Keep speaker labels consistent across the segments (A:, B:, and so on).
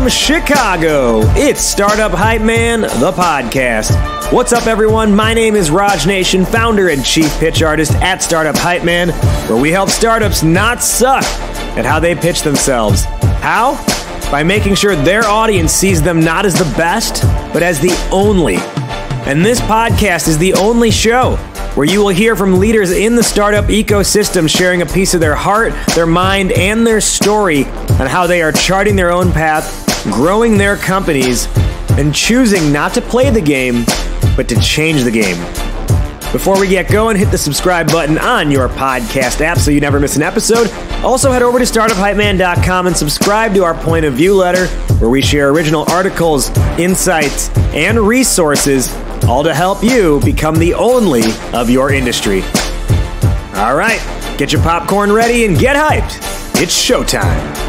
A: from Chicago, it's Startup Hype Man, the podcast. What's up, everyone? My name is Raj Nation, founder and chief pitch artist at Startup Hype Man, where we help startups not suck at how they pitch themselves. How? By making sure their audience sees them not as the best, but as the only. And this podcast is the only show where you will hear from leaders in the startup ecosystem sharing a piece of their heart, their mind, and their story on how they are charting their own path, growing their companies, and choosing not to play the game, but to change the game. Before we get going, hit the subscribe button on your podcast app so you never miss an episode. Also, head over to startuphypeman.com and subscribe to our Point of View letter, where we share original articles, insights, and resources, all to help you become the only of your industry. All right, get your popcorn ready and get hyped. It's showtime.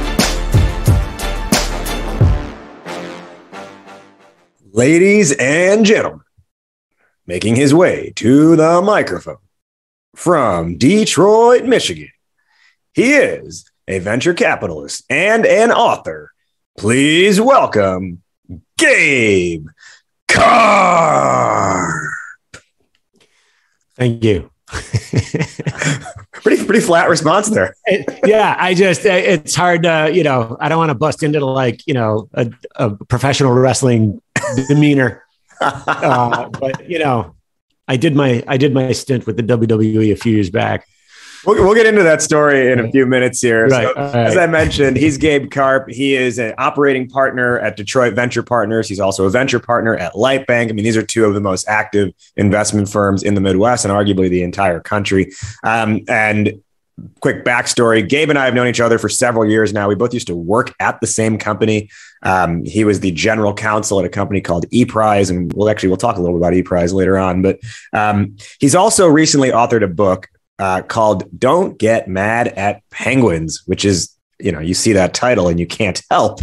A: Ladies and gentlemen, making his way to the microphone from Detroit, Michigan, he is a venture capitalist and an author. Please welcome Gabe Karp.
B: Thank you.
A: pretty flat response there.
B: It's hard to, I don't want to bust into a professional wrestling demeanor. But I did my stint with the WWE a few years back.
A: We'll get into that story in a few minutes here.
B: Right.
A: So, as I mentioned, he's Gabe Karp. He is an operating partner at Detroit Venture Partners. He's also a venture partner at Lightbank. I mean, these are two of the most active investment firms in the Midwest and arguably the entire country. And quick backstory, Gabe and I have known each other for several years now. We both used to work at the same company. He was the general counsel at a company called ePrize, and we'll talk a little bit about ePrize later on. But he's also recently authored a book called Don't Get Mad at Penguins, which is, you see that title and you can't help,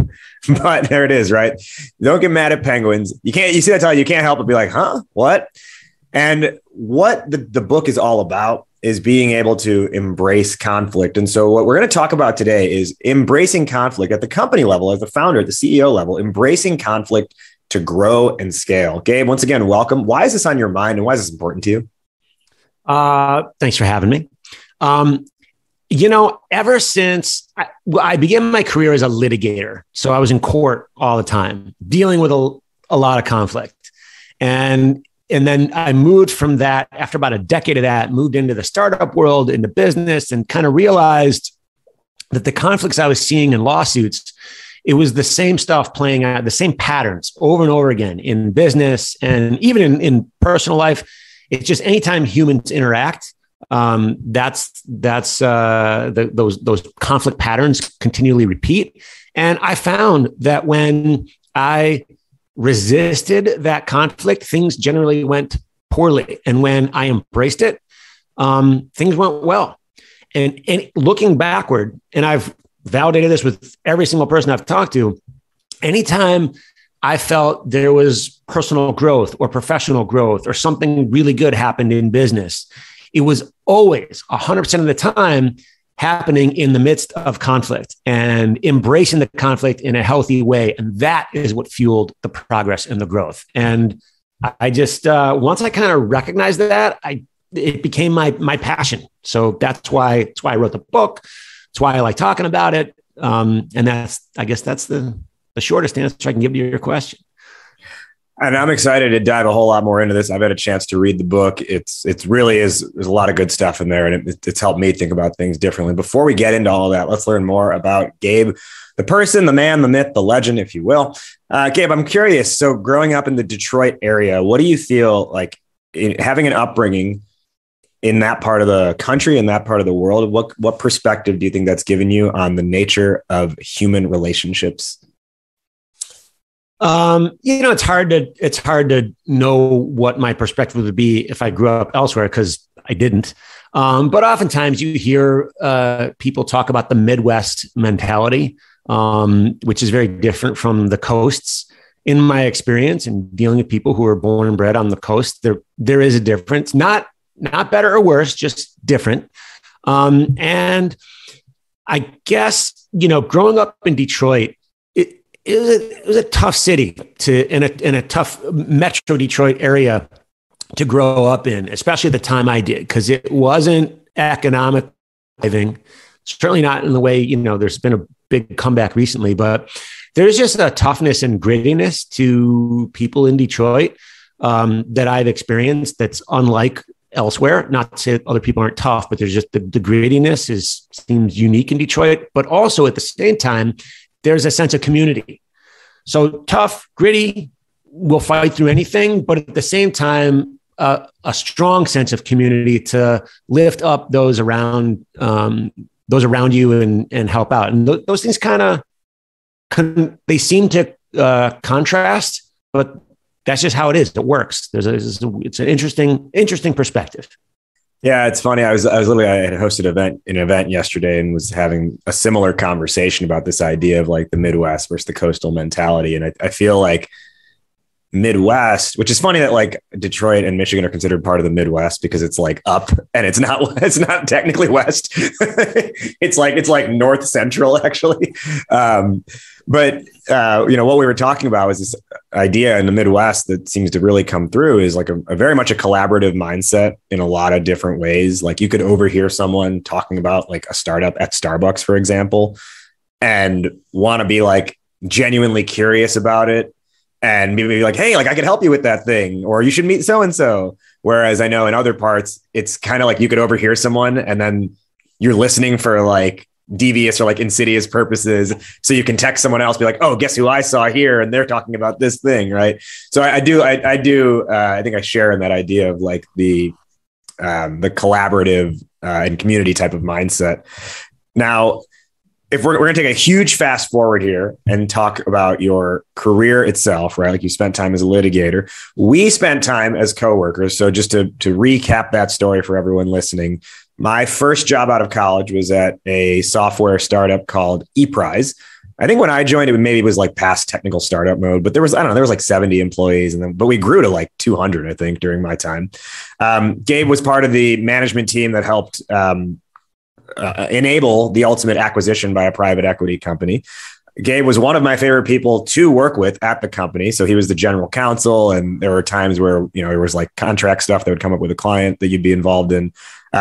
A: but there it is, right? Don't get mad at penguins. You see that title, you can't help but be like, huh, what? And what the book is all about is being able to embrace conflict. And so what we're going to talk about today is embracing conflict at the company level, as the founder, at the CEO level, embracing conflict to grow and scale. Gabe, once again, welcome. Why is this on your mind and why is this important to you?
B: Thanks for having me. Ever since I began my career as a litigator, so I was in court all the time, dealing with a lot of conflict. And then I moved from that after about a decade of that, moved into the startup world, into business, and kind of realized that the conflicts I was seeing in lawsuits, it was the same stuff playing out, the same patterns over and over again in business and even in personal life. It's just anytime humans interact, those conflict patterns continually repeat. And I found that when I resisted that conflict, things generally went poorly. And when I embraced it, things went well. And looking backward, and I've validated this with every single person I've talked to, anytime I felt there was personal growth or professional growth or something really good happened in business, it was always 100% of the time happening in the midst of conflict and embracing the conflict in a healthy way. And that is what fueled the progress and the growth. And I just, once I kind of recognized that, it became my passion. So that's why I wrote the book. That's why I like talking about it. And I guess that's the shortest answer I can give to your question.
A: And I'm excited to dive a whole lot more into this. I've had a chance to read the book. It's really is, there's a lot of good stuff in there, and it's helped me think about things differently. Before we get into all of that, let's learn more about Gabe, the person, the man, the myth, the legend, if you will. Gabe, I'm curious. So growing up in the Detroit area, what do you feel like having an upbringing in that part of the country, in that part of the world? What perspective do you think that's given you on the nature of human relationships?
B: It's hard to know what my perspective would be if I grew up elsewhere, because I didn't. But oftentimes you hear people talk about the Midwest mentality, which is very different from the coasts. In my experience and dealing with people who are born and bred on the coast, there is a difference, not better or worse, just different. And I guess, growing up in Detroit, it was a tough city in a tough Metro Detroit area to grow up in, especially the time I did, because it wasn't economic living. Certainly not in the way, there's been a big comeback recently, but there's just a toughness and grittiness to people in Detroit that I've experienced that's unlike elsewhere. Not to say that other people aren't tough, but there's just the grittiness seems unique in Detroit, but also at the same time, there's a sense of community. So tough, gritty, we'll fight through anything, but at the same time, a strong sense of community to lift up those around you and help out. And those things they seem to contrast, but that's just how it is. It works. It's an interesting perspective.
C: Yeah, it's funny. I had hosted an event yesterday and was having a similar conversation about this idea of like the Midwest versus the coastal mentality. And I feel like Midwest, which is funny that like Detroit and Michigan are considered part of the Midwest because it's like up and it's not technically West. it's like North Central actually. But what we were talking about was this idea in the Midwest that seems to really come through is like a very much a collaborative mindset in a lot of different ways. Like you could overhear someone talking about like a startup at Starbucks, for example, and want to be like genuinely curious about it. And maybe like, hey, like I could help you with that thing, or you should meet so-and-so. Whereas I know in other parts, it's kind of like you could overhear someone and then you're listening for like devious or like insidious purposes. So you can text someone else, be like, oh, guess who I saw here? And they're talking about this thing. Right. So I think I share in that idea of like the collaborative and community type of mindset. Now, if we're going to take a huge fast forward here and talk about your career itself, right? Like you spent time as a litigator. We spent time as coworkers. So just to recap that story for everyone listening, my first job out of college was at a software startup called ePrize. I think when I joined, it was like past technical startup mode, but there was like 70 employees, but we grew to like 200, I think, during my time. Gabe was part of the management team that helped enable the ultimate acquisition by a private equity company. Gabe was one of my favorite people to work with at the company. So he was the general counsel. And there were times where, there was like contract stuff that would come up with a client that you'd be involved in.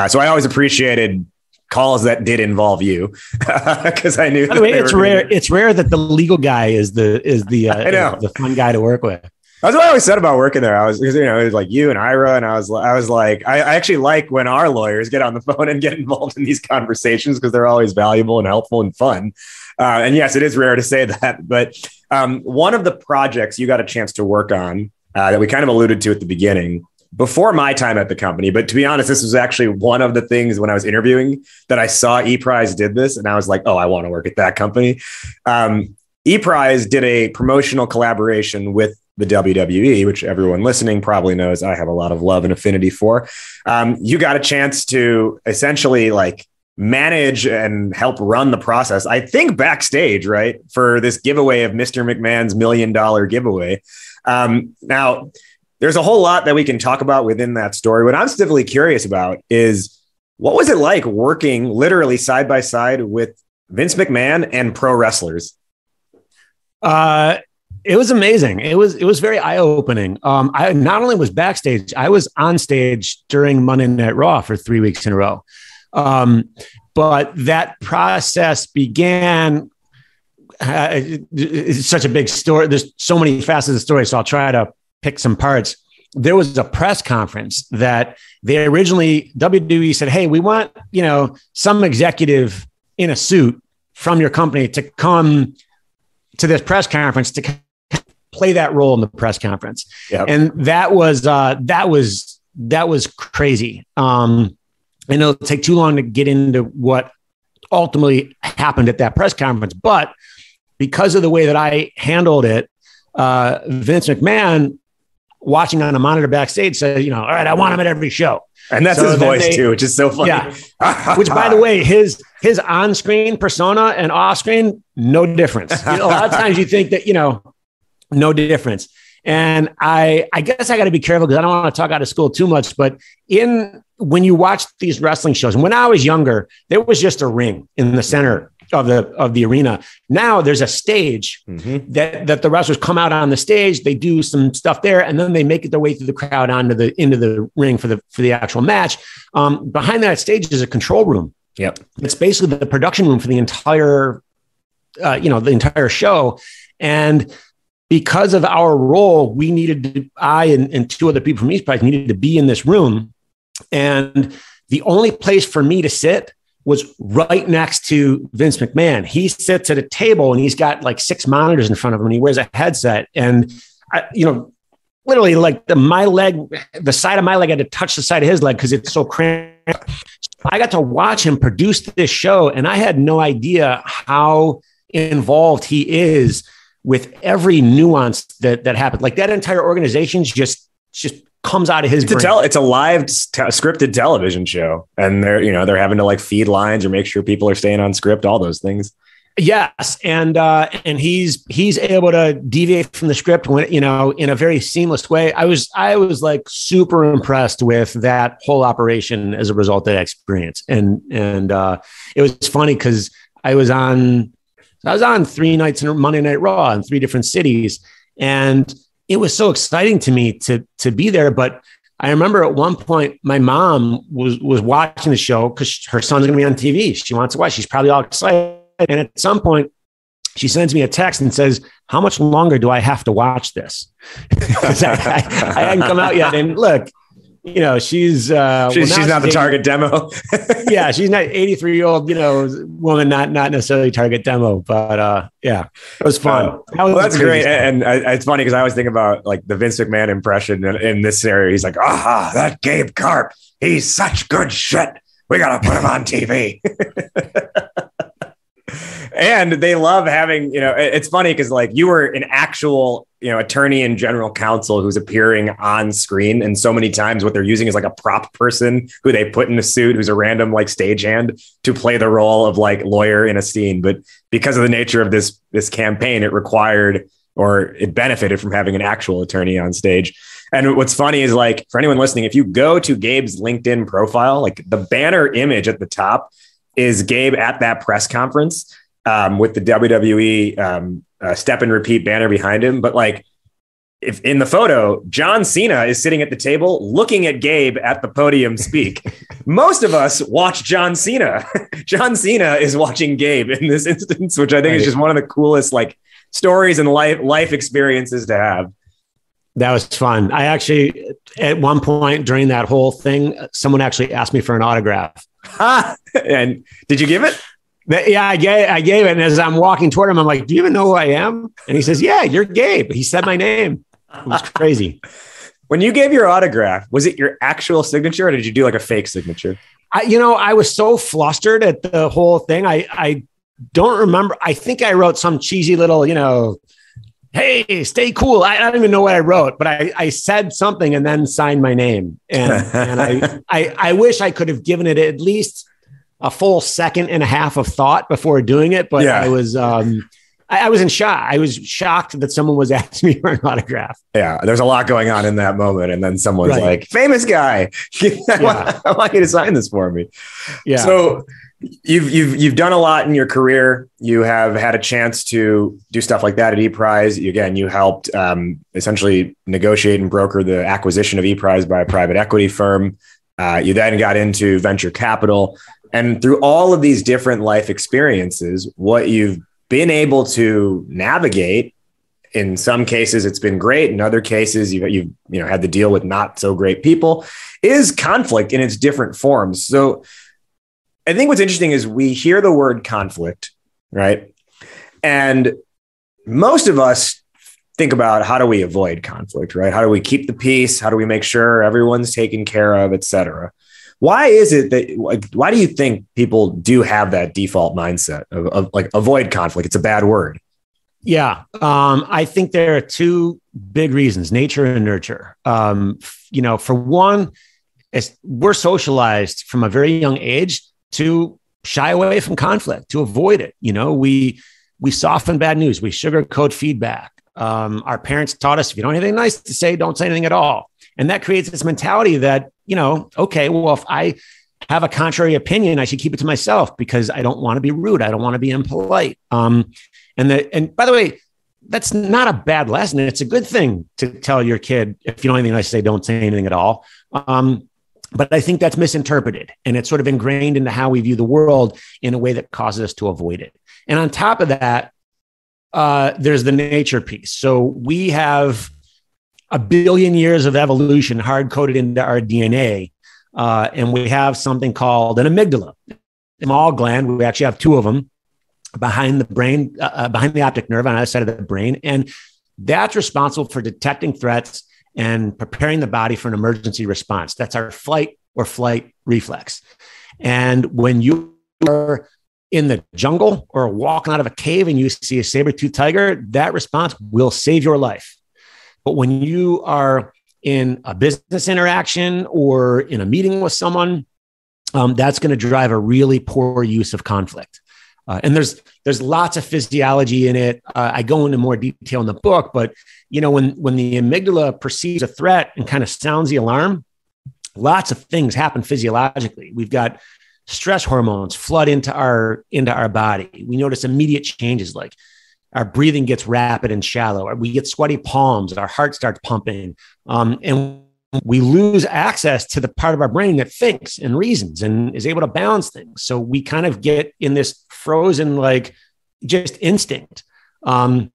C: So I always appreciated calls that did involve you because I knew. By the way,
B: it's rare that the legal guy is the fun guy to work with.
C: That's what I always said about working there. It was like you and Ira, and I was like, I actually like when our lawyers get on the phone and get involved in these conversations because they're always valuable and helpful and fun. And yes, it is rare to say that, but one of the projects you got a chance to work on that we kind of alluded to at the beginning before my time at the company, but to be honest, this was actually one of the things when I was interviewing that I saw ePrize did this, and I was like, oh, I want to work at that company. ePrize did a promotional collaboration with the WWE, which everyone listening probably knows I have a lot of love and affinity for. You got a chance to essentially like manage and help run the process, I think backstage, right, for this giveaway of Mr. McMahon's $1 million giveaway. Now, there's a whole lot that we can talk about within that story. What I'm specifically curious about is what was it like working literally side by side with Vince McMahon and pro wrestlers?
B: It was amazing. It was very eye-opening. I not only was backstage, I was on stage during Monday Night Raw for 3 weeks in a row. But that process began. It's such a big story. There's so many facets of the story, so I'll try to pick some parts. There was a press conference that they originally, WWE said, hey, we want, some executive in a suit from your company to come to this press conference to play that role in the press conference. Yep. And that was crazy. And it'll take too long to get into what ultimately happened at that press conference. But because of the way that I handled it, Vince McMahon, watching on a monitor backstage, said, all right, I want him at every show.
C: And that's his voice too, which is so funny. Yeah.
B: Which, by the way, his on-screen persona and off-screen, no difference. A lot of times you think that, no difference. And I guess I got to be careful because I don't want to talk out of school too much, but when you watch these wrestling shows, and when I was younger, there was just a ring in the center the arena. Now there's a stage that the wrestlers come out on the stage. They do some stuff there, and then they make their way through the crowd into the ring for the actual match. Behind that stage is a control room.
C: Yep,
B: it's basically the production room for the entire the entire show. And because of our role, we needed to, I and two other people from ePrize needed to be in this room. And the only place for me to sit was right next to Vince McMahon. He sits at a table and he's got like 6 monitors in front of him and he wears a headset. And literally like the side of my leg had to touch the side of his leg because it's so cramped. I got to watch him produce this show, and I had no idea how involved he is with every nuance that happened. Like that entire organization just comes out of his brain.
C: It's a live scripted television show, and they're having to like feed lines or make sure people are staying on script, all those things.
B: Yes. And he's able to deviate from the script when, in a very seamless way. I was like super impressed with that whole operation as a result of that experience. And it was funny because I was on 3 nights in Monday Night Raw in 3 different cities. And it was so exciting to me to be there. But I remember at one point, my mom was watching the show because her son's going to be on TV. She wants to watch. She's probably all excited. And at some point, she sends me a text and says, "How much longer do I have to watch this?" Because I hadn't come out yet. And look, she's not the target demo. Yeah, she's not 83-year-old, woman, not necessarily target demo. But yeah, it was fun.
C: That's great. And it's funny because I always think about like the Vince McMahon impression in this scenario. He's like, that Gabe Karp, he's such good shit. We got to put him on TV. And they love having, it's funny because like you were an actual, attorney and general counsel who's appearing on screen. And so many times what they're using is like a prop person who they put in a suit, who's a random like stagehand to play the role of like lawyer in a scene. But because of the nature of this campaign, it required, or it benefited from having an actual attorney on stage. And what's funny is like, for anyone listening, if you go to Gabe's LinkedIn profile, like the banner image at the top is Gabe at that press conference. With the WWE step and repeat banner behind him. But like if in the photo, John Cena is sitting at the table looking at Gabe at the podium speak. Most of us watch John Cena. John Cena is watching Gabe in this instance, which I think is just one of the coolest like stories and life experiences to have.
B: That was fun. I actually, at one point during that whole thing, someone actually asked me for an autograph.
C: And did you give it?
B: Yeah, I gave it. And as I'm walking toward him, I'm like, "Do you even know who I am?" And he says, "Yeah, you're Gabe." He said my name. It was crazy.
C: When you gave your autograph, was it your actual signature or did you do like a fake signature?
B: I was so flustered at the whole thing. I don't remember. I think I wrote some cheesy little, "Hey, stay cool." I don't even know what I wrote, but I said something and then signed my name. And I wish I could have given it at least a full second and a half of thought before doing it. But yeah. I was in shock. I was shocked that someone was asking me for an autograph.
C: Yeah. There's a lot going on in that moment. And then someone's like, "Famous guy, I want you to sign this for me." Yeah. So you've done a lot in your career. You have had a chance to do stuff like that at ePrize. Again, you helped essentially negotiate and broker the acquisition of ePrize by a private equity firm. You then got into venture capital. And through all of these different life experiences, what you've been able to navigate, in some cases it's been great. In other cases, you've had to deal with not so great people, is conflict in its different forms. So I think what's interesting is we hear the word conflict, right? And most of us think about how do we avoid conflict, right? How do we keep the peace? How do we make sure everyone's taken care of, et cetera? Why is it that, why do you think people do have that default mindset of like avoid conflict? It's a bad word.
B: Yeah. I think there are 2 big reasons, nature and nurture. For one, we're socialized from a very young age to shy away from conflict, to avoid it. We soften bad news. We sugarcoat feedback. Our parents taught us, if you don't have anything nice to say, don't say anything at all. And that creates this mentality that, okay, well, if I have a contrary opinion, I should keep it to myself because I don't want to be rude. I don't want to be impolite. And by the way, that's not a bad lesson. It's a good thing to tell your kid, if you don't have anything nice to say, don't say anything at all. But I think that's misinterpreted, and it's sort of ingrained into how we view the world in a way that causes us to avoid it. And on top of that, there's the nature piece. So we have 1 billion years of evolution hard-coded into our DNA, and we have something called an amygdala, small gland. We actually have 2 of them behind the brain, behind the optic nerve on either side of the brain. And that's responsible for detecting threats and preparing the body for an emergency response. That's our fight or flight reflex. And when you are in the jungle or walking out of a cave and you see a saber-toothed tiger, that response will save your life. But when you are in a business interaction or in a meeting with someone, that's going to drive a really poor use of conflict. And there's lots of physiology in it. I go into more detail in the book, but when the amygdala perceives a threat and kind of sounds the alarm, lots of things happen physiologically. We've got stress hormones flood into our body. We notice immediate changes, like our breathing gets rapid and shallow. We get sweaty palms. Our heart starts pumping, and we lose access to the part of our brain that thinks and reasons and is able to balance things. So we kind of get in this frozen, like just instinct. And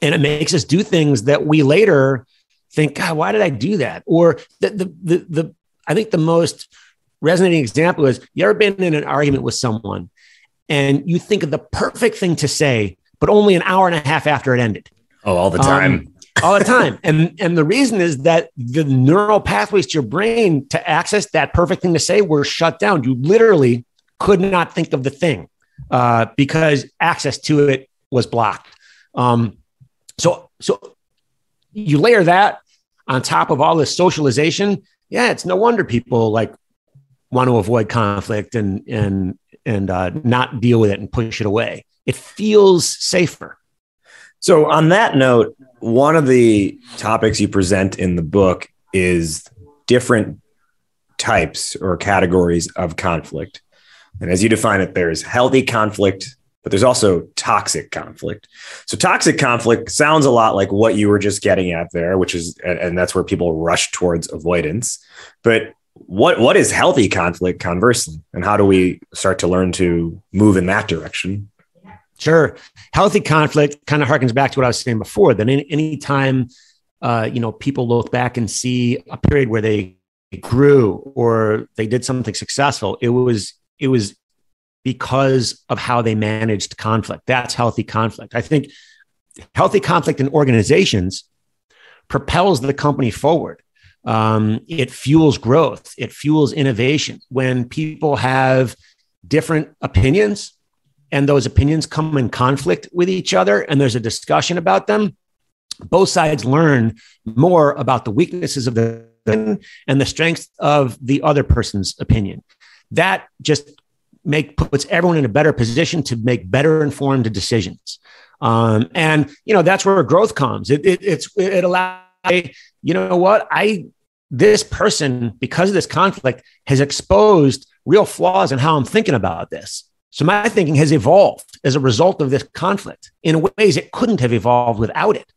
B: it makes us do things that we later think, God, why did I do that? Or I think the most resonating example is, you ever been in an argument with someone and you think of the perfect thing to say, but only an hour and a half after it ended?
C: Oh, all the time.
B: All the time. And the reason is that the neural pathways to your brain to access that perfect thing to say were shut down. You literally could not think of the thing because access to it was blocked. So you layer that on top of all this socialization. Yeah, it's no wonder people want to avoid conflict and not deal with it and push it away. It feels safer.
C: So on that note, one of the topics you present in the book is different types or categories of conflict. And as you define it, there's healthy conflict, but there's also toxic conflict. So toxic conflict sounds a lot like what you were just getting at there, which is, and that's where people rush towards avoidance. But what is healthy conflict conversely? And how do we start to learn to move in that direction?
B: Sure. Healthy conflict kind of harkens back to what I was saying before, that any time, people look back and see a period where they grew or they did something successful, it was because of how they managed conflict. That's healthy conflict. I think healthy conflict in organizations propels the company forward. It fuels growth. It fuels innovation. When people have different opinions, and those opinions come in conflict with each other, and there's a discussion about them, both sides learn more about the weaknesses of the and the strengths of the other person's opinion. That just puts everyone in a better position to make better informed decisions. And that's where growth comes. It allows, this person, because of this conflict, has exposed real flaws in how I'm thinking about this. So my thinking has evolved as a result of this conflict in ways it couldn't have evolved without it.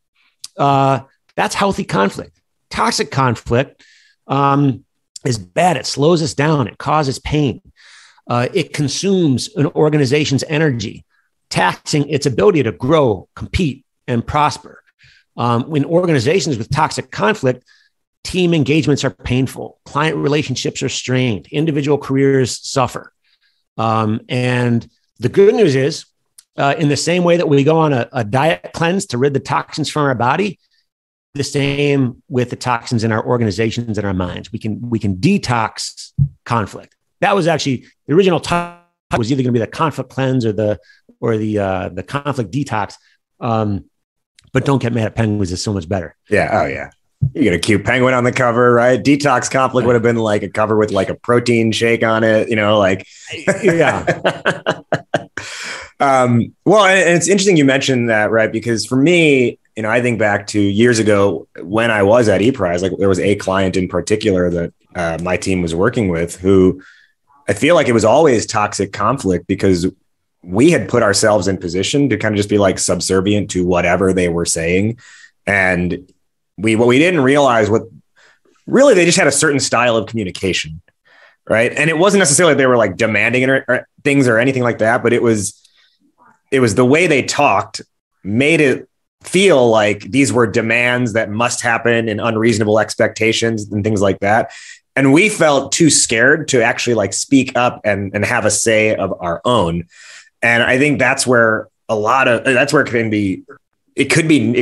B: That's healthy conflict. Toxic conflict is bad. It slows us down. It causes pain. It consumes an organization's energy, taxing its ability to grow, compete, and prosper. In organizations with toxic conflict, team engagements are painful. Client relationships are strained. Individual careers suffer. And the good news is, in the same way that we go on a diet cleanse to rid the toxins from our body, the same with the toxins in our organizations and our minds. We can detox conflict. That was actually the original topic, was either going to be the conflict cleanse or the conflict detox. But don't get mad at penguins, is so much better.
C: Yeah. Oh yeah. You get a cute penguin on the cover, right? Detox conflict would have been like a cover with like a protein shake on it,
B: Yeah.
C: Well, and it's interesting you mentioned that, right? Because for me, I think back to years ago when I was at ePrize, there was a client in particular that my team was working with who I feel like it was always toxic conflict because we had put ourselves in position to kind of just be like subservient to whatever they were saying. And what we didn't realize what really, they just had a certain style of communication. Right. And it wasn't necessarily they were like demanding or things or anything like that, but it was the way they talked made it feel like these were demands that must happen and unreasonable expectations and things like that. And we felt too scared to actually like speak up and have a say of our own. And I think that's where it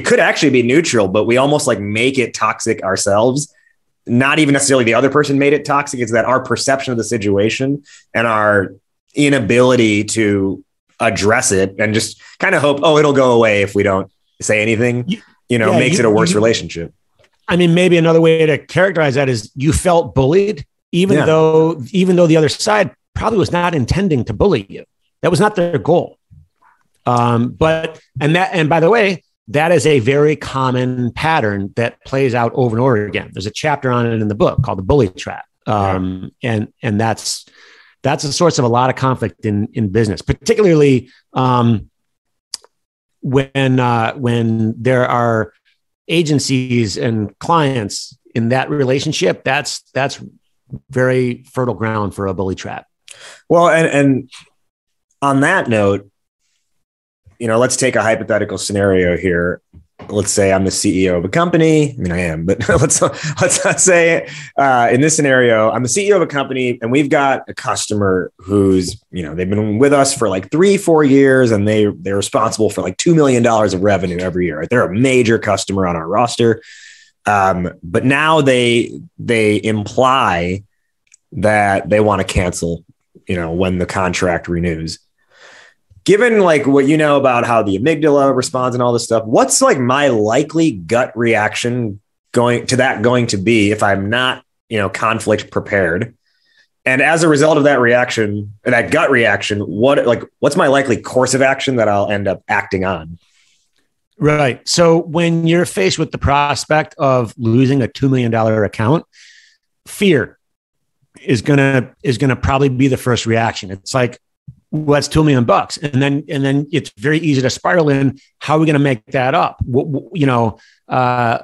C: could actually be neutral, but we almost like make it toxic ourselves. Not even necessarily the other person made it toxic. It's that our perception of the situation and our inability to address it and just kind of hope, it'll go away if we don't say anything, makes it a worse relationship.
B: I mean, maybe another way to characterize that is you felt bullied, even though the other side probably was not intending to bully you. That was not their goal. And by the way, that is a very common pattern that plays out over and over again. There's a chapter on it in the book called The Bully Trap. And that's a source of a lot of conflict in business, particularly when there are agencies and clients in that relationship. That's very fertile ground for a bully trap.
C: Well, and on that note, let's take a hypothetical scenario here. Let's say I'm the CEO of a company. I mean, I am, but let's not say in this scenario, I'm the CEO of a company and we've got a customer who's, they've been with us for like 3-4 years and they're responsible for like $2 million of revenue every year. Right? They're a major customer on our roster. But now they imply that they want to cancel, when the contract renews. Given like what you know about how the amygdala responds and all this stuff, what's like my likely gut reaction going to be if I'm not, conflict prepared? And as a result of that reaction, that gut reaction, what's my likely course of action that I'll end up acting on?
B: Right. So when you're faced with the prospect of losing a $2 million account, fear is gonna probably be the first reaction. It's like, well, that's $2 million. And then it's very easy to spiral in. How are we going to make that up? I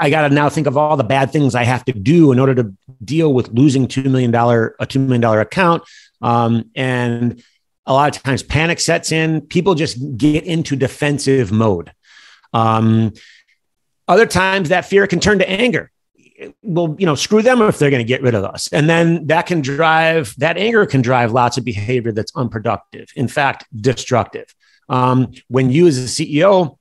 B: got to now think of all the bad things I have to do in order to deal with losing a $2 million account. And a lot of times panic sets in. People just get into defensive mode. Other times that fear can turn to anger. Well, screw them if they're going to get rid of us. And then that anger can drive lots of behavior that's unproductive. In fact, destructive. When you as a CEO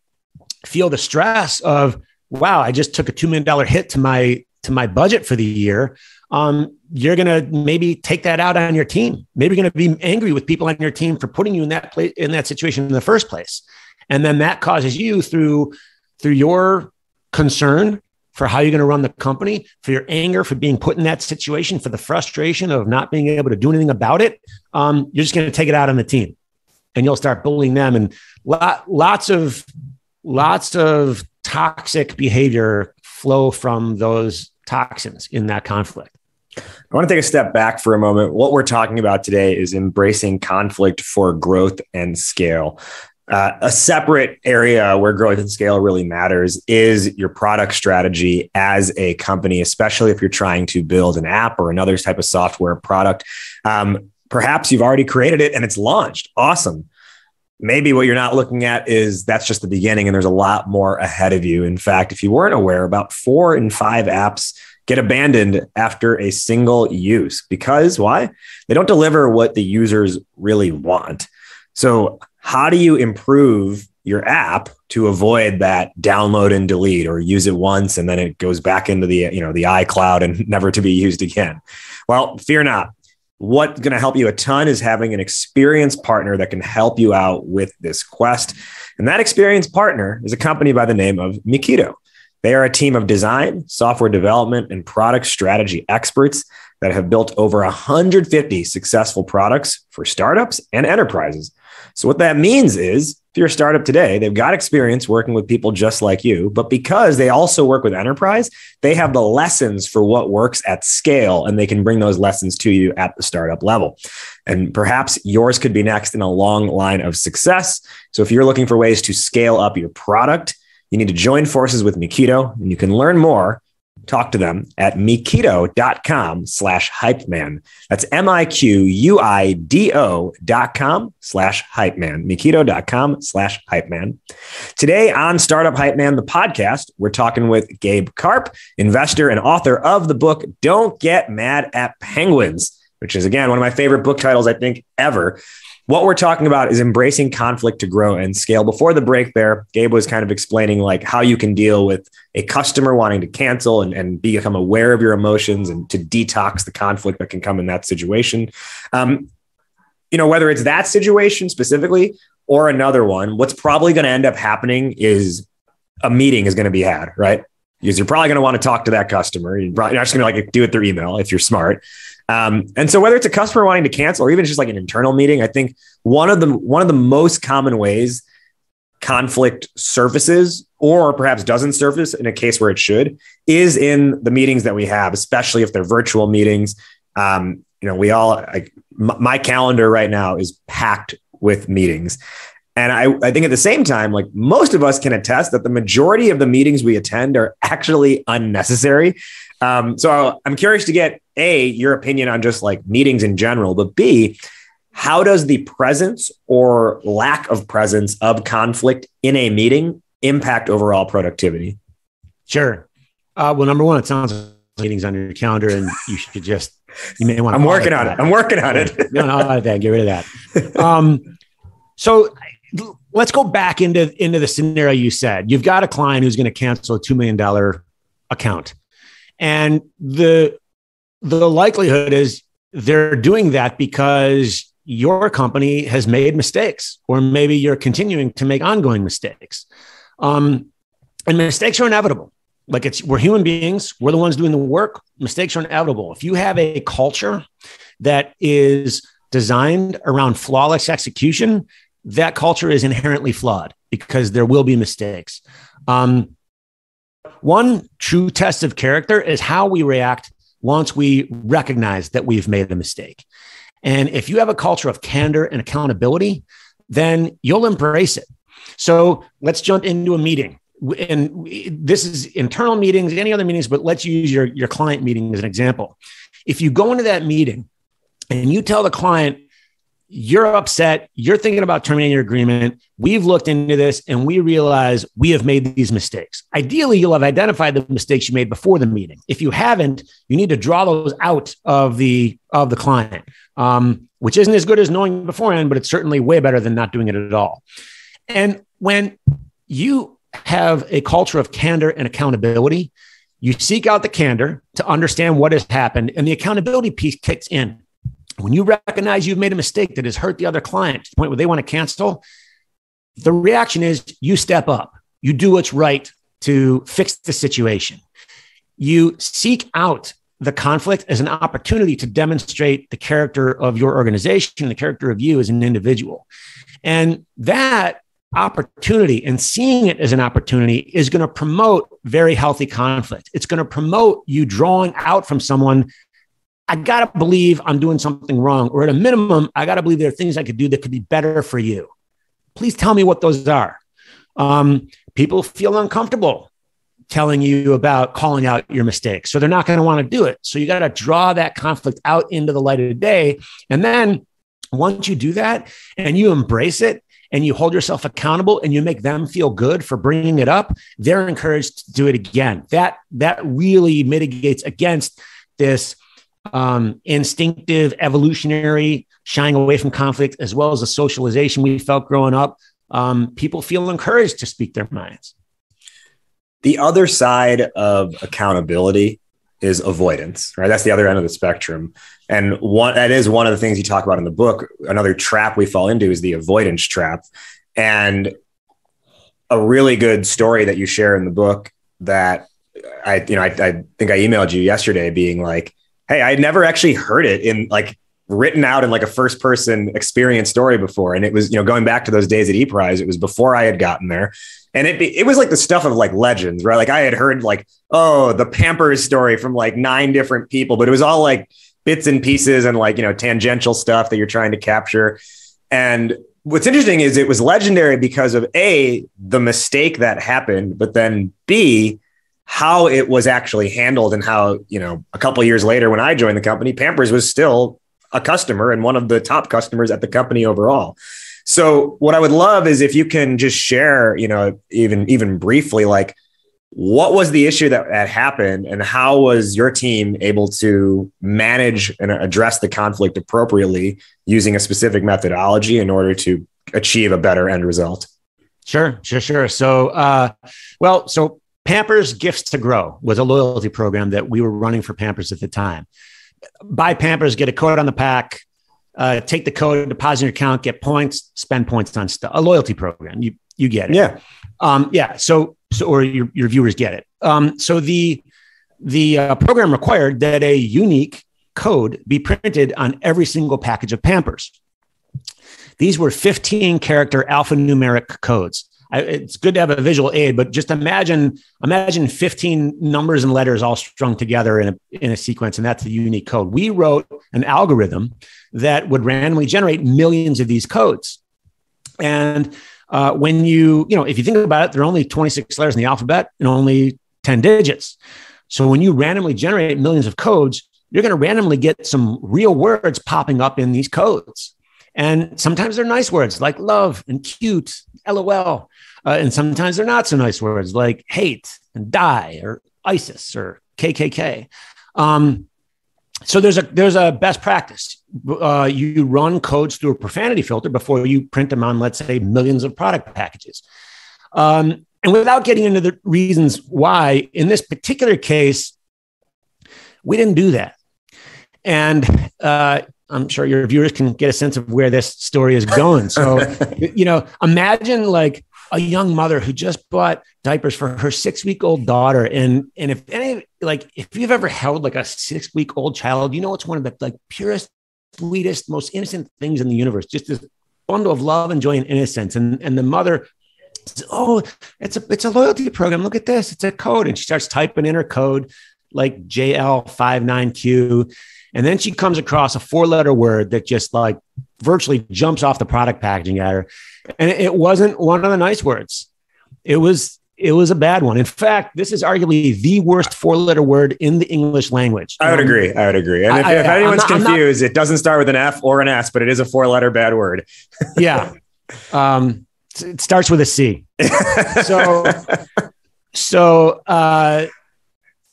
B: feel the stress of, wow, I just took a $2 million hit to my budget for the year. You're going to maybe take that out on your team. Maybe you're going to be angry with people on your team for putting you in that situation in the first place. And then that causes you through your concern for how you're going to run the company, for your anger, for being put in that situation, for the frustration of not being able to do anything about it. You're just going to take it out on the team and you'll start bullying them. And lots of toxic behavior flow from those toxins in that conflict.
C: I want to take a step back for a moment. What we're talking about today is embracing conflict for growth and scale. A separate area where growth and scale really matters is your product strategy as a company, especially if you're trying to build an app or another type of software product. Perhaps you've already created it and it's launched. Awesome. Maybe what you're not looking at is that's just the beginning and there's a lot more ahead of you. In fact, if you weren't aware, about 4 in 5 apps get abandoned after a single use. Because why? They don't deliver what the users really want. So how do you improve your app to avoid that download and delete, or use it once and then it goes back into the iCloud and never to be used again? Well, fear not. What's going to help you a ton is having an experienced partner that can help you out with this quest. And that experienced partner is a company by the name of Mikito. They are a team of design, software development, and product strategy experts that have built over 150 successful products for startups and enterprises. So what that means is, if you're a startup today, they've got experience working with people just like you, but because they also work with enterprise, they have the lessons for what works at scale, and they can bring those lessons to you at the startup level. And perhaps yours could be next in a long line of success. So if you're looking for ways to scale up your product, you need to join forces with Miquito, and you can learn more. Talk to them at miquito.com/hypeman. That's miquido.com/hypeman. Miquito.com/hypeman. Today on Startup Hype Man, the podcast, we're talking with Gabe Karp, investor and author of the book, Don't Get Mad at Penguins, which is, again, one of my favorite book titles, I think, ever. What we're talking about is embracing conflict to grow and scale. Before the break there, Gabe was kind of explaining like how you can deal with a customer wanting to cancel and become aware of your emotions and to detox the conflict that can come in that situation. Whether it's that situation specifically or another one, what's probably going to end up happening is a meeting is going to be had, right? Because you're probably going to want to talk to that customer. You're not just going to do it through email if you're smart. And so whether it's a customer wanting to cancel or even just like an internal meeting, I think one of the most common ways conflict surfaces, or perhaps doesn't surface in a case where it should, is in the meetings that we have, especially if they're virtual meetings. My calendar right now is packed with meetings. And I think at the same time, like most of us can attest that the majority of the meetings we attend are actually unnecessary. So I'm curious to get A, your opinion on just like meetings in general, but B, how does the presence or lack of presence of conflict in a meeting impact overall productivity?
B: Sure. Well, number one, it sounds like meetings on your calendar, and you should you may want to.
C: I'm working on it.
B: No, get rid of that. So let's go back into the scenario you said. You've got a client who's going to cancel a $2 million account. And the likelihood is they're doing that because your company has made mistakes, or maybe you're continuing to make ongoing mistakes. And mistakes are inevitable. We're human beings. We're the ones doing the work. Mistakes are inevitable. If you have a culture that is designed around flawless execution, that culture is inherently flawed because there will be mistakes. One true test of character is how we react once we recognize that we've made a mistake. And if you have a culture of candor and accountability, then you'll embrace it. So let's jump into a meeting. And this is internal meetings, any other meetings, but let's use your client meeting as an example. If you go into that meeting and you tell the client, you're upset, you're thinking about terminating your agreement, we've looked into this and we realize we have made these mistakes. Ideally, you'll have identified the mistakes you made before the meeting. If you haven't, you need to draw those out of the client, which isn't as good as knowing beforehand, but it's certainly way better than not doing it at all. And when you have a culture of candor and accountability, you seek out the candor to understand what has happened, and the accountability piece kicks in. When you recognize you've made a mistake that has hurt the other client to the point where they want to cancel, the reaction is you step up. You do what's right to fix the situation. You seek out the conflict as an opportunity to demonstrate the character of your organization, the character of you as an individual. And that opportunity and seeing it as an opportunity is going to promote very healthy conflict. It's going to promote you drawing out from someone, I got to believe I'm doing something wrong, or at a minimum, I got to believe there are things I could do that could be better for you. Please tell me what those are. People feel uncomfortable telling you about calling out your mistakes, so they're not going to want to do it. So you got to draw that conflict out into the light of the day. And then once you do that and you embrace it, and you hold yourself accountable and you make them feel good for bringing it up, they're encouraged to do it again. That really mitigates against this instinctive, evolutionary shying away from conflict, as well as the socialization we felt growing up. People feel encouraged to speak their minds.
C: The other side of accountability is avoidance, right? That's the other end of the spectrum. And that is one of the things you talk about in the book. Another trap we fall into is the avoidance trap. And a really good story that you share in the book that I think I emailed you yesterday being like, Hey, I had never actually heard it in like written out in like a first person experience story before. And it was, going back to those days at ePrize, it was before I had gotten there. And it was like the stuff of like legends, right? Like I had heard like, oh, the Pampers story from like 9 different people, but it was all like bits and pieces and like, tangential stuff that you're trying to capture. And what's interesting is it was legendary because of A, the mistake that happened, but then B, how it was actually handled and how, a couple of years later when I joined the company, Pampers was still a customer and one of the top customers at the company overall. So what I would love is if you can just share, even briefly, like what was the issue that happened and how was your team able to manage and address the conflict appropriately using a specific methodology in order to achieve a better end result?
B: Sure. So, so Pampers Gifts to Grow was a loyalty program that we were running for Pampers at the time. Buy Pampers, get a code on the pack, take the code, deposit in your account, get points, spend points on stuff. A loyalty program. You get it.
C: Yeah.
B: So or your viewers get it. So the program required that a unique code be printed on every single package of Pampers. These were 15 character alphanumeric codes. It's good to have a visual aid, but just imagine 15 numbers and letters all strung together in a sequence, and that's the unique code. We wrote an algorithm that would randomly generate millions of these codes. And when if you think about it, there are only 26 letters in the alphabet and only 10 digits. So when you randomly generate millions of codes, you're going to randomly get some real words popping up in these codes. And sometimes they're nice words like love and cute, LOL. And sometimes they're not so nice words like hate and die or ISIS or KKK. So there's a best practice. You run codes through a profanity filter before you print them on, let's say, millions of product packages. And without getting into the reasons why, in this particular case, we didn't do that. And I'm sure your viewers can get a sense of where this story is going. So, imagine like a young mother who just bought diapers for her 6-week-old daughter. And if you've ever held like a 6-week-old child, it's one of the like purest, sweetest, most innocent things in the universe, just this bundle of love and joy and innocence. And the mother says, oh, it's a loyalty program. Look at this. It's a code. And she starts typing in her code like JL59Q. And then she comes across a 4-letter word that just like virtually jumps off the product packaging at her. And it wasn't one of the nice words. It was a bad one. In fact, this is arguably the worst 4-letter word in the English language.
C: I would agree. And if anyone's confused, it doesn't start with an F or an S, but it is a 4-letter bad word.
B: Yeah. It starts with a C. So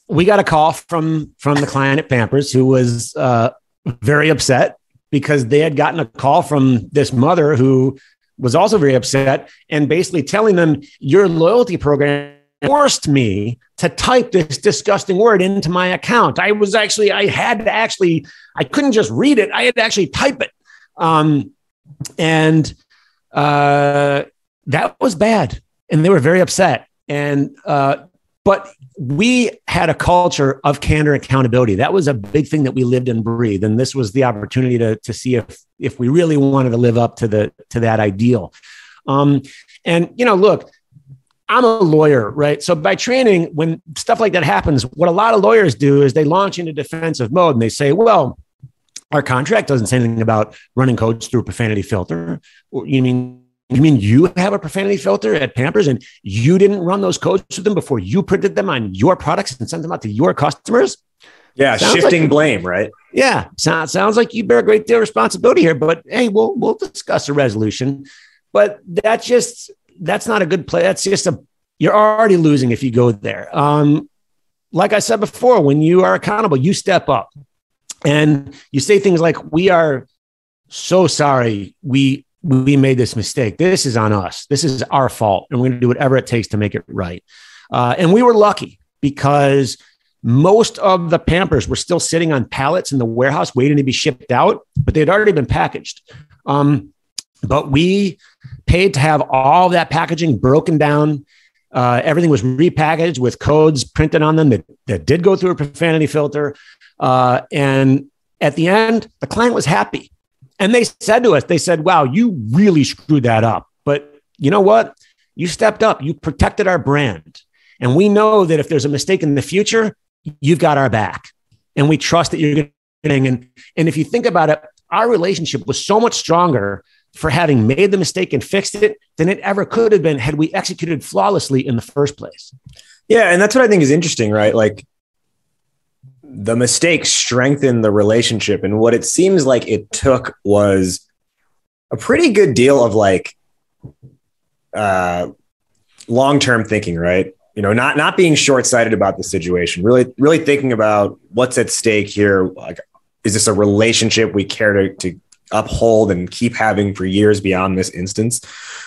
B: we got a call from the client at Pampers who was very upset because they had gotten a call from this mother who was also very upset and basically telling them, your loyalty program forced me to type this disgusting word into my account. I couldn't just read it. I had to actually type it. That was bad. And they were very upset. But we had a culture of candor and accountability. That was a big thing that we lived and breathed. And this was the opportunity to see if we really wanted to live up to that ideal. Look, I'm a lawyer, right? So by training, when stuff like that happens, what a lot of lawyers do is they launch into defensive mode and they say, well, our contract doesn't say anything about running codes through a profanity filter. You mean you have a profanity filter at Pampers and you didn't run those codes with them before you printed them on your products and sent them out to your customers?
C: Yeah, shifting blame, right?
B: Yeah, sounds like you bear a great deal of responsibility here. But hey, we'll discuss a resolution. But that's not a good play. That's just you're already losing if you go there. Like I said before, when you are accountable, you step up and you say things like, "We are so sorry. We made this mistake. This is on us. This is our fault. And we're going to do whatever it takes to make it right." And we were lucky because most of the Pampers were still sitting on pallets in the warehouse waiting to be shipped out, but they'd already been packaged. But we paid to have all that packaging broken down. Everything was repackaged with codes printed on them that did go through a profanity filter. And at the end, the client was happy. And they said to us, they said, wow, you really screwed that up. But you know what? You stepped up. You protected our brand. And we know that if there's a mistake in the future, you've got our back. And we trust that you're getting. And if you think about it, our relationship was so much stronger for having made the mistake and fixed it than it ever could have been had we executed flawlessly in the first place.
C: Yeah. And that's what I think is interesting, right? Like the mistake strengthened the relationship. And what it seems like it took was a pretty good deal of like long-term thinking, right? You know, not being short-sighted about the situation, really thinking about what's at stake here. Like, is this a relationship we care to uphold and keep having for years beyond this instance?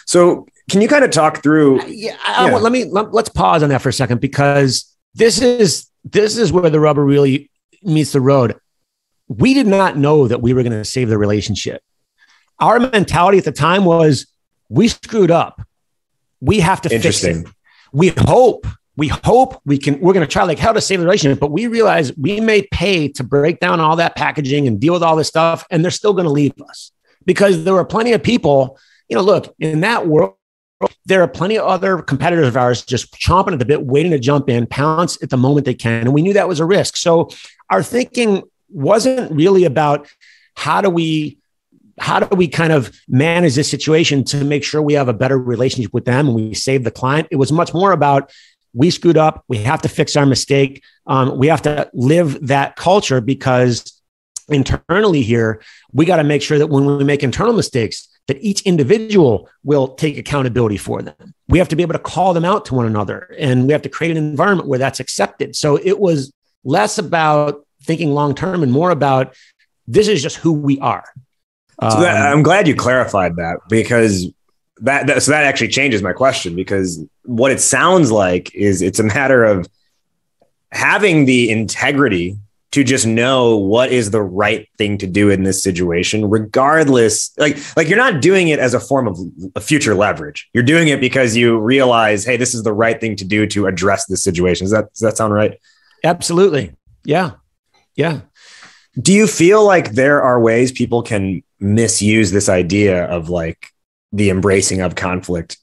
C: So can you kind of talk through?
B: Let's pause on that for a second, because this is where the rubber really meets the road. We did not know that we were going to save the relationship. Our mentality at the time was, we screwed up. We have to fix it. We're going to try like hell to save the relationship, but we realize we may pay to break down all that packaging and deal with all this stuff, and they're still going to leave us, because there were plenty of people, you know, look, in that world, there are plenty of other competitors of ours just chomping at the bit, waiting to jump in, pounce at the moment they can. And we knew that was a risk. So our thinking wasn't really about how do we kind of manage this situation to make sure we have a better relationship with them and we save the client. It was much more about, we screwed up. We have to fix our mistake. We have to live that culture, because internally here, we got to make sure that when we make internal mistakes, that each individual will take accountability for them. We have to be able to call them out to one another, and we have to create an environment where that's accepted. So it was less about thinking long-term and more about, this is just who we are.
C: So I'm glad you clarified that, because that actually changes my question, because what it sounds like is it's a matter of having the integrity to just know what is the right thing to do in this situation, regardless, like you're not doing it as a form of a future leverage. You're doing it because you realize, hey, this is the right thing to do to address this situation. Does that sound right?
B: Absolutely. Yeah. Yeah.
C: Do you feel like there are ways people can misuse this idea of like the embracing of conflict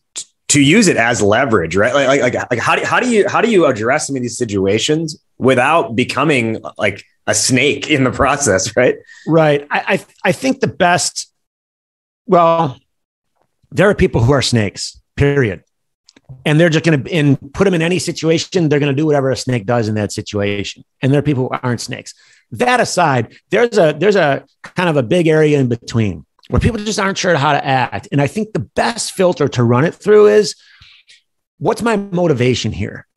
C: to use it as leverage, right? Like how do you address some of these situations without becoming like a snake in the process, right?
B: Right. I think the best, well, there are people who are snakes, period. And they're just going to put them in any situation. They're going to do whatever a snake does in that situation. And there are people who aren't snakes. That aside, there's a kind of a big area in between where people just aren't sure how to act. And I think the best filter to run it through is, what's my motivation here?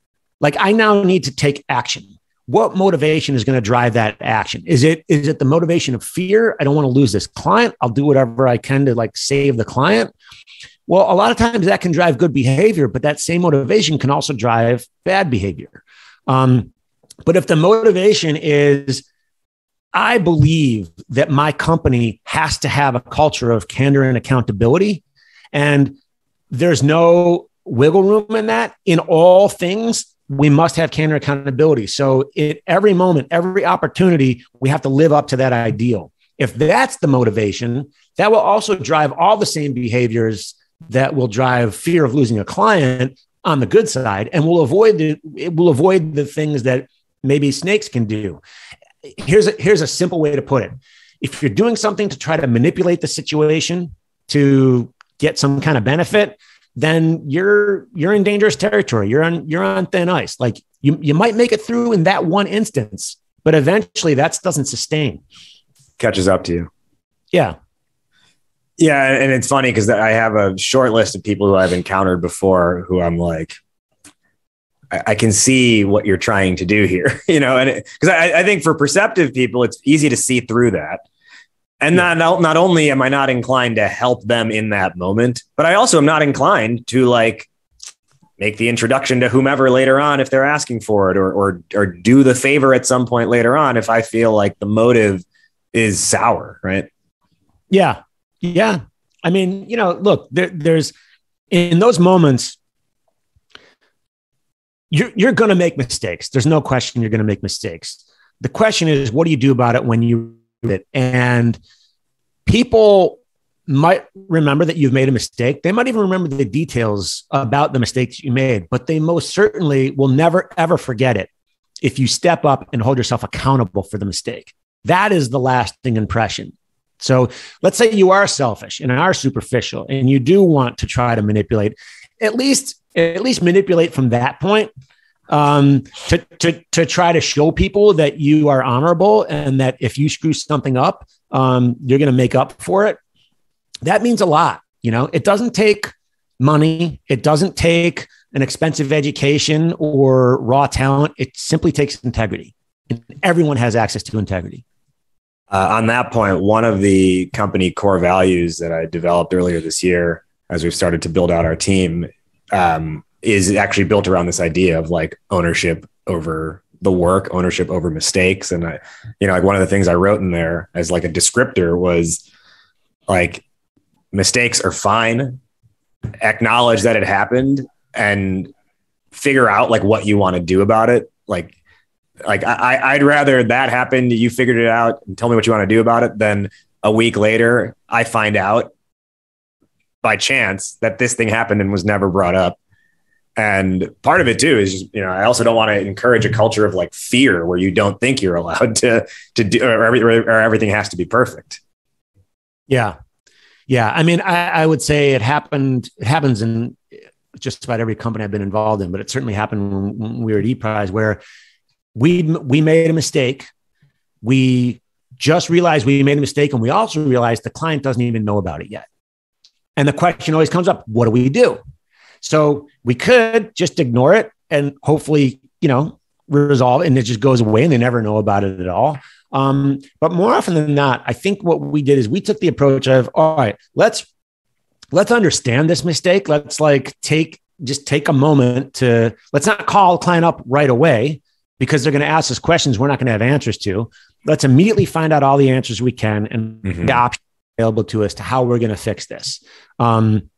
B: Like, I now need to take action. What motivation is going to drive that action? Is it the motivation of fear? I don't want to lose this client. I'll do whatever I can to like save the client. Well, a lot of times that can drive good behavior, but that same motivation can also drive bad behavior. But if the motivation is, I believe that my company has to have a culture of candor and accountability, and there's no wiggle room in that. In all things, we must have candor and accountability. So at every moment, every opportunity, we have to live up to that ideal. If that's the motivation, that will also drive all the same behaviors that will drive fear of losing a client on the good side, and will avoid the things that maybe snakes can do. Here's a simple way to put it. If you're doing something to try to manipulate the situation to get some kind of benefit, then you're in dangerous territory. You're on thin ice. Like you might make it through in that one instance, but eventually that doesn't sustain.
C: Catches up to you.
B: Yeah.
C: Yeah. And it's funny because I have a short list of people who I've encountered before who I'm like, I can see what you're trying to do here, you know, and because I think for perceptive people, it's easy to see through that. And not only am I not inclined to help them in that moment, but I also am not inclined to like make the introduction to whomever later on if they're asking for it, or do the favor at some point later on if I feel like the motive is sour, right?
B: Yeah. Yeah. I mean, you know, look, there's in those moments, you're going to make mistakes. There's no question you're going to make mistakes. the question is, what do you do about it when you do it? And people might remember that you've made a mistake. They might even remember the details about the mistakes you made, but they most certainly will never, ever forget it if you step up and hold yourself accountable for the mistake. That is the lasting impression. So let's say you are selfish and are superficial and you do want to try to manipulate, at least manipulate from that point, to try to show people that you are honorable and that if you screw something up, you're going to make up for it. That means a lot. It doesn't take money. It doesn't take an expensive education or raw talent. It simply takes integrity. And everyone has access to integrity.
C: On that point, one of the company core values that I developed earlier this year, as we've started to build out our team, is actually built around this idea of like ownership over the work, ownership over mistakes. And like one of the things I wrote in there as like a descriptor was like, mistakes are fine. Acknowledge that it happened and figure out like what you want to do about it. Like I'd rather that happened, you figured it out and tell me what you want to do about it, than a week later I find out by chance that this thing happened and was never brought up. And part of it too is just, I also don't want to encourage a culture of like fear where you don't think you're allowed to do, or everything has to be perfect.
B: Yeah. Yeah. I mean, I would say it happens in just about every company I've been involved in, but it certainly happened when we were at ePrize, where we made a mistake. We just realized we made a mistake. And we also realized the client doesn't even know about it yet. And the question always comes up, what do we do? So we could just ignore it and hopefully, resolve it, and it just goes away and they never know about it at all. But more often than not, I think what we did is we took the approach of, all right, let's understand this mistake. Let's take a moment to, let's not call the client up right away because they're going to ask us questions we're not going to have answers to. Let's immediately find out all the answers we can and the options available to us to how we're going to fix this. And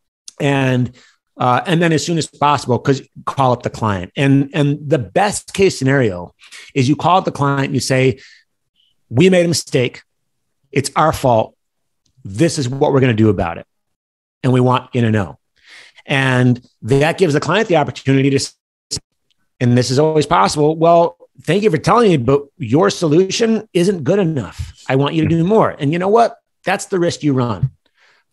B: then as soon as possible, call up the client. And the best case scenario is you call up the client and you say, we made a mistake. It's our fault. This is what we're going to do about it. And we want you to know. And that gives the client the opportunity to, and this is always possible, well, thank you for telling me, but your solution isn't good enough. I want you to do more. And you know what? That's the risk you run.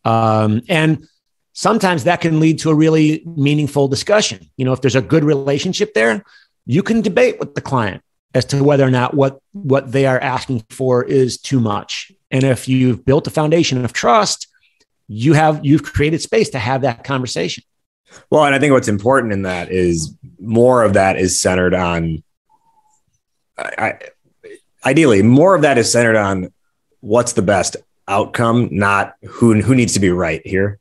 B: And sometimes that can lead to a really meaningful discussion. If there's a good relationship there, you can debate with the client as to whether or not what they are asking for is too much. And if you've built a foundation of trust, you've created space to have that conversation.
C: Well, and I think what's important in that is more of that is centered on, ideally, more of that is centered on what's the best outcome, not who needs to be right here.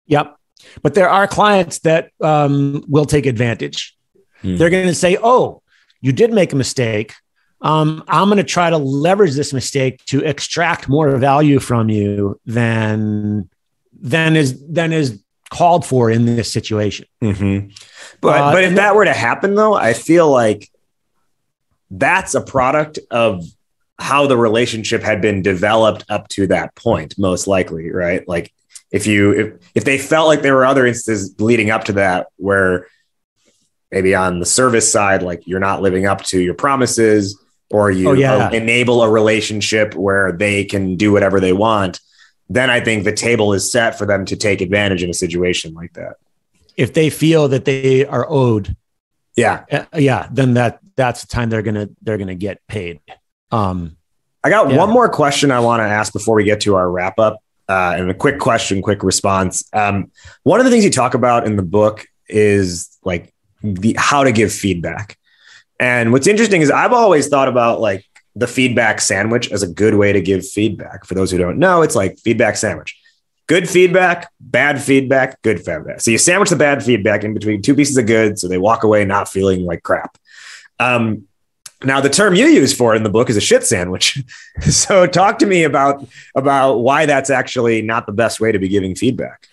B: Yep. But there are clients that will take advantage. They're going to say, oh, you did make a mistake. I'm going to try to leverage this mistake to extract more value from you than is called for in this situation.
C: Mm-hmm. But if that were to happen, though, I feel like that's a product of how the relationship had been developed up to that point, most likely, right? Like if they felt like there were other instances leading up to that where maybe on the service side, like you're not living up to your promises, or you enable a relationship where they can do whatever they want, then I think the table is set for them to take advantage in a situation like that.
B: If they feel that they are owed, then that's the time they're gonna get paid.
C: I got one more question I want to ask before we get to our wrap up, and a quick question, quick response. One of the things you talk about in the book is like how to give feedback. And what's interesting is I've always thought about like the feedback sandwich as a good way to give feedback. For those who don't know, it's like feedback sandwich: good feedback, bad feedback, good feedback. So you sandwich the bad feedback in between two pieces of good, so they walk away not feeling like crap. Now, the term you use for it in the book is a shit sandwich. So talk to me about why that's actually not the best way to be giving feedback.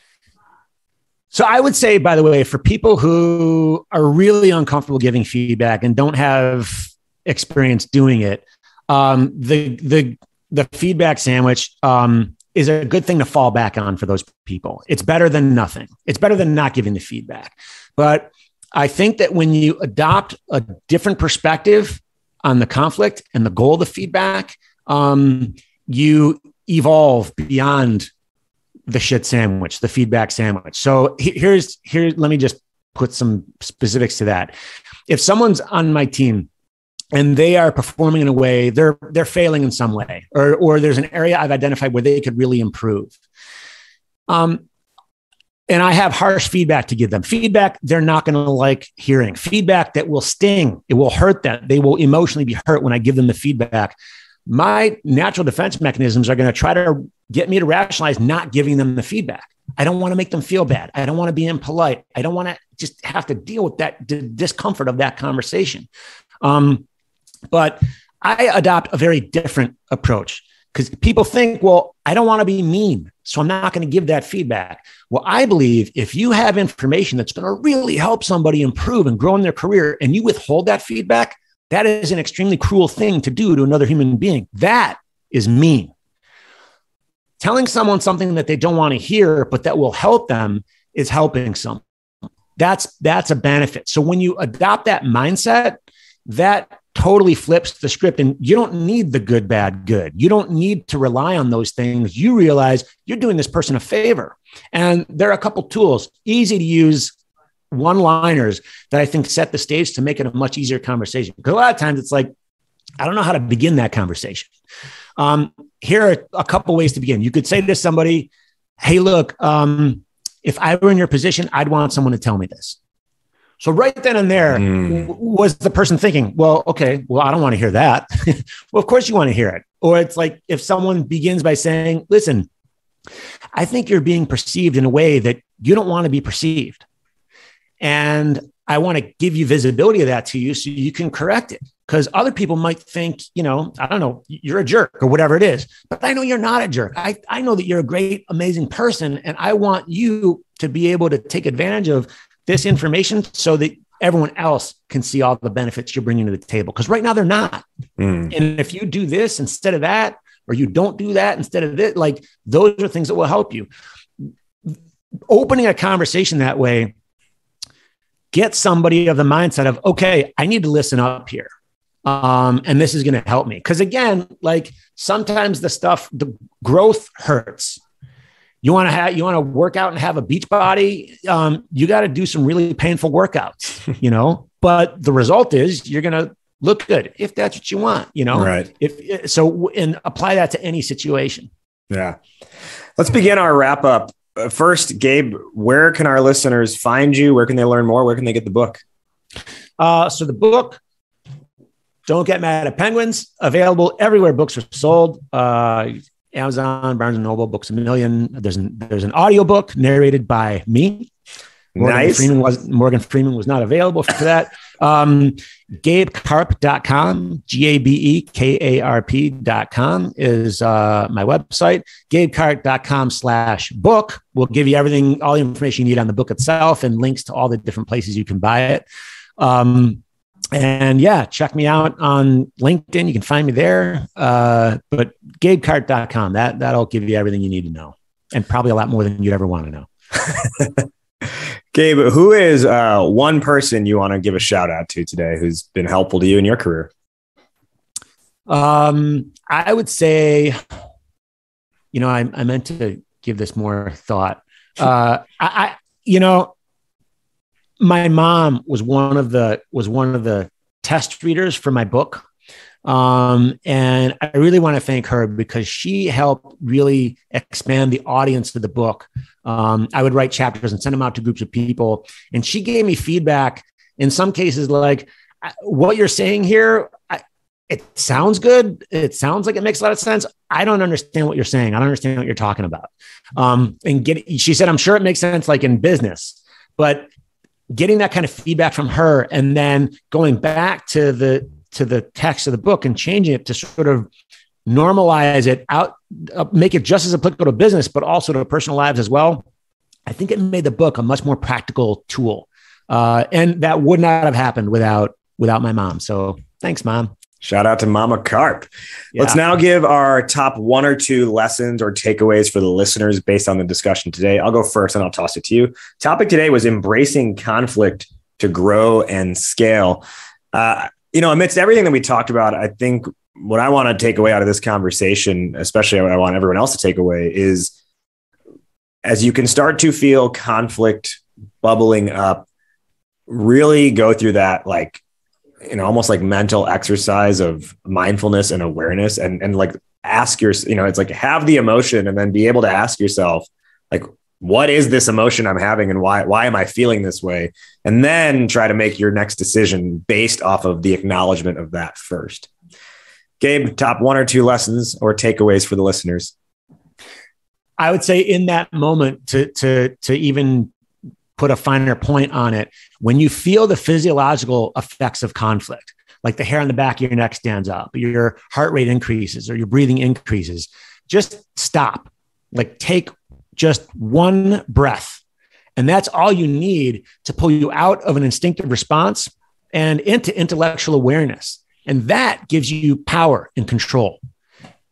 B: So I would say, by the way, for people who are really uncomfortable giving feedback and don't have experience doing it. The feedback sandwich is a good thing to fall back on for those people. It's better than nothing. It's better than not giving the feedback. But I think that when you adopt a different perspective on the conflict and the goal of the feedback, you evolve beyond the shit sandwich, the feedback sandwich. So let me just put some specifics to that. If someone's on my team and they are performing in a way, they're failing in some way, or there's an area I've identified where they could really improve. And I have harsh feedback to give them. Feedback they're not going to like hearing. Feedback that will sting. It will hurt them. They will emotionally be hurt when I give them the feedback. My natural defense mechanisms are going to try to get me to rationalize not giving them the feedback. I don't want to make them feel bad. I don't want to be impolite. I don't want to just have to deal with that discomfort of that conversation. But I adopt a very different approach because people think, well, I don't want to be mean, so I'm not going to give that feedback. Well, I believe if you have information that's going to really help somebody improve and grow in their career and you withhold that feedback, that is an extremely cruel thing to do to another human being. That is mean. Telling someone something that they don't want to hear, but that will help them is helping someone. That's a benefit. So when you adopt that mindset, that totally flips the script, and you don't need the good, bad, good. You don't need to rely on those things. You realize you're doing this person a favor. And there are a couple tools, easy to use one-liners that I think set the stage to make it a much easier conversation. Because a lot of times it's like, I don't know how to begin that conversation. Here are a couple ways to begin. You could say to somebody, hey, look, if I were in your position, I'd want someone to tell me this. So right then and there, was the person thinking, well, okay, well, I don't want to hear that. Well, of course you want to hear it. Or it's like if someone begins by saying, listen, I think you're being perceived in a way that you don't want to be perceived. And I want to give you visibility of that to you so you can correct it. Because other people might think, I don't know, you're a jerk or whatever it is. But I know you're not a jerk. I know that you're a great, amazing person. And I want you to be able to take advantage of this information so that everyone else can see all the benefits you're bringing to the table. Because right now they're not. And if you do this instead of that, or you don't do that instead of this, like those are things that will help you. Opening a conversation that way, get somebody of the mindset of, okay, I need to listen up here. And this is going to help me. Because again, like sometimes the growth hurts. You want to work out and have a beach body. You got to do some really painful workouts, but the result is you're going to look good if that's what you want, right. And apply that to any situation. Yeah.
C: Let's begin our wrap up. First, Gabe, where can our listeners find you? Where can they learn more? Where can they get the book?
B: So the book, Don't Get Mad at Penguins, available everywhere books are sold. Amazon, Barnes & Noble, Books A Million. There's an audiobook narrated by me. Morgan Freeman was not available for that. GabeKarp.com, GabeKarp.com is my website. GabeKarp.com/book will give you everything, all the information you need on the book itself and links to all the different places you can buy it. And yeah, check me out on LinkedIn. You can find me there. But GabeKarp.com, that'll give you everything you need to know, and probably a lot more than you'd ever want to know.
C: Gabe, who is one person you want to give a shout out to today who's been helpful to you in your career?
B: I would say, I meant to give this more thought. My mom was one of the test readers for my book. And I really want to thank her because she helped really expand the audience of the book. I would write chapters and send them out to groups of people. And she gave me feedback in some cases, like what you're saying here, it sounds good. It sounds like it makes a lot of sense. I don't understand what you're saying. I don't understand what you're talking about. She said, I'm sure it makes sense like in business, but getting that kind of feedback from her and then going back to the text of the book and changing it to sort of normalize it out, make it just as applicable to business, but also to personal lives as well. I think it made the book a much more practical tool. And that would not have happened without my mom. So Thanks, Mom.
C: Shout out to Mama Karp.
B: Yeah.
C: Let's now give our top 1 or 2 lessons or takeaways for the listeners based on the discussion today. I'll go first and I'll toss it to you. Topic today was embracing conflict to grow and scale. Amidst everything that we talked about, I think what I want to take away out of this conversation, especially what I want everyone else to take away, is as you can start to feel conflict bubbling up, really go through that, almost like mental exercise of mindfulness and awareness and like ask it's like have the emotion and then be able to ask yourself, like, what is this emotion I'm having and why am I feeling this way? And then try to make your next decision based off of the acknowledgement of that first. Gabe, top 1 or 2 lessons or takeaways for the listeners.
B: I would say in that moment to even put a finer point on it, when you feel the physiological effects of conflict, like the hair on the back of your neck stands up, your heart rate increases, or your breathing increases, just stop, take just one breath. And that's all you need to pull you out of an instinctive response and into intellectual awareness. And that gives you power and control.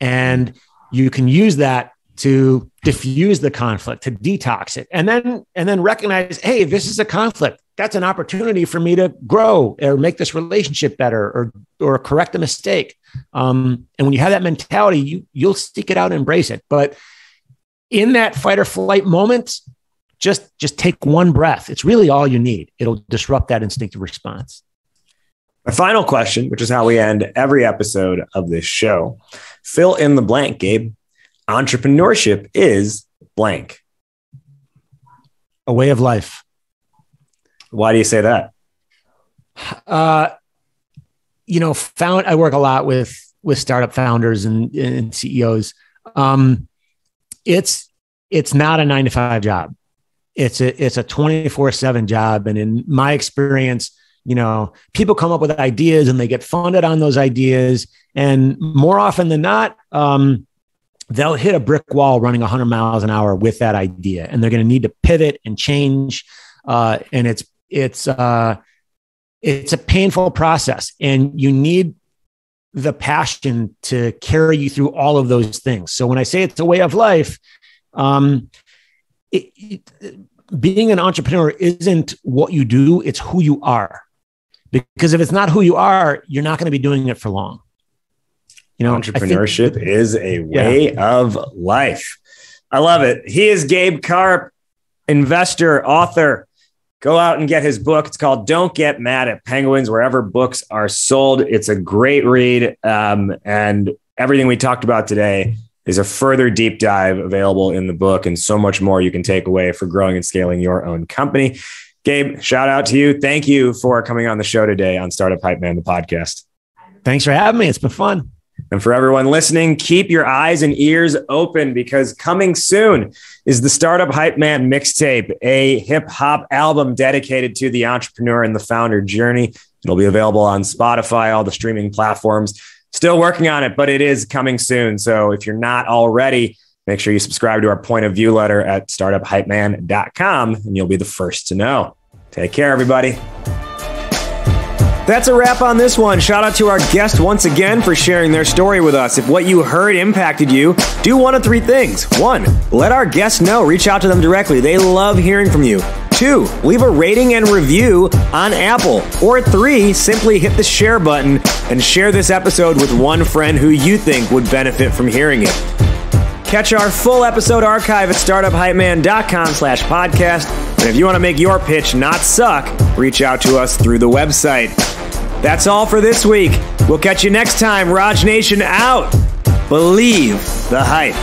B: And you can use that to diffuse the conflict, to detox it, and then recognize, hey, this is a conflict. That's an opportunity for me to grow or make this relationship better or correct a mistake. And when you have that mentality, you'll seek it out and embrace it. But in that fight or flight moment, just take one breath. It's really all you need. It'll disrupt that instinctive response.
C: My final question, which is how we end every episode of this show. Fill in the blank, Gabe. Entrepreneurship is blank.
B: A way of life.
C: Why do you say that?
B: I work a lot with startup founders and CEOs. It's not a 9-to-5 job. It's a 24/7 job. And in my experience, people come up with ideas and they get funded on those ideas. And more often than not, they'll hit a brick wall running 100 miles an hour with that idea. And they're going to need to pivot and change. And it's a painful process, and you need the passion to carry you through all of those things. So when I say it's a way of life, being an entrepreneur isn't what you do, it's who you are. Because if it's not who you are, you're not going to be doing it for long.
C: Entrepreneurship is a way of life. I love it. He is Gabe Karp, investor, author. Go out and get his book. It's called Don't Get Mad at Penguins, wherever books are sold. It's a great read. And everything we talked about today is a further deep dive available in the book, and so much more you can take away for growing and scaling your own company. Gabe, shout out to you. Thank you for coming on the show today on Startup Hype Man, the podcast.
B: Thanks for having me. It's been fun.
C: And for everyone listening, keep your eyes and ears open, because coming soon is the Startup Hype Man mixtape, a hip hop album dedicated to the entrepreneur and the founder journey. It'll be available on Spotify, all the streaming platforms. Still working on it, but it is coming soon. So if you're not already, make sure you subscribe to our point of view letter at startuphypeman.com, and you'll be the first to know. Take care, everybody.
A: That's a wrap on this one. Shout out to our guest once again for sharing their story with us. If what you heard impacted you, do one of 3 things. 1, let our guests know. Reach out to them directly. They love hearing from you. 2, leave a rating and review on Apple. Or 3, simply hit the share button and share this episode with one friend who you think would benefit from hearing it. Catch our full episode archive at startuphypeman.com/podcast. And if you want to make your pitch not suck, reach out to us through the website. That's all for this week. We'll catch you next time. Raj Nation out. Believe the hype.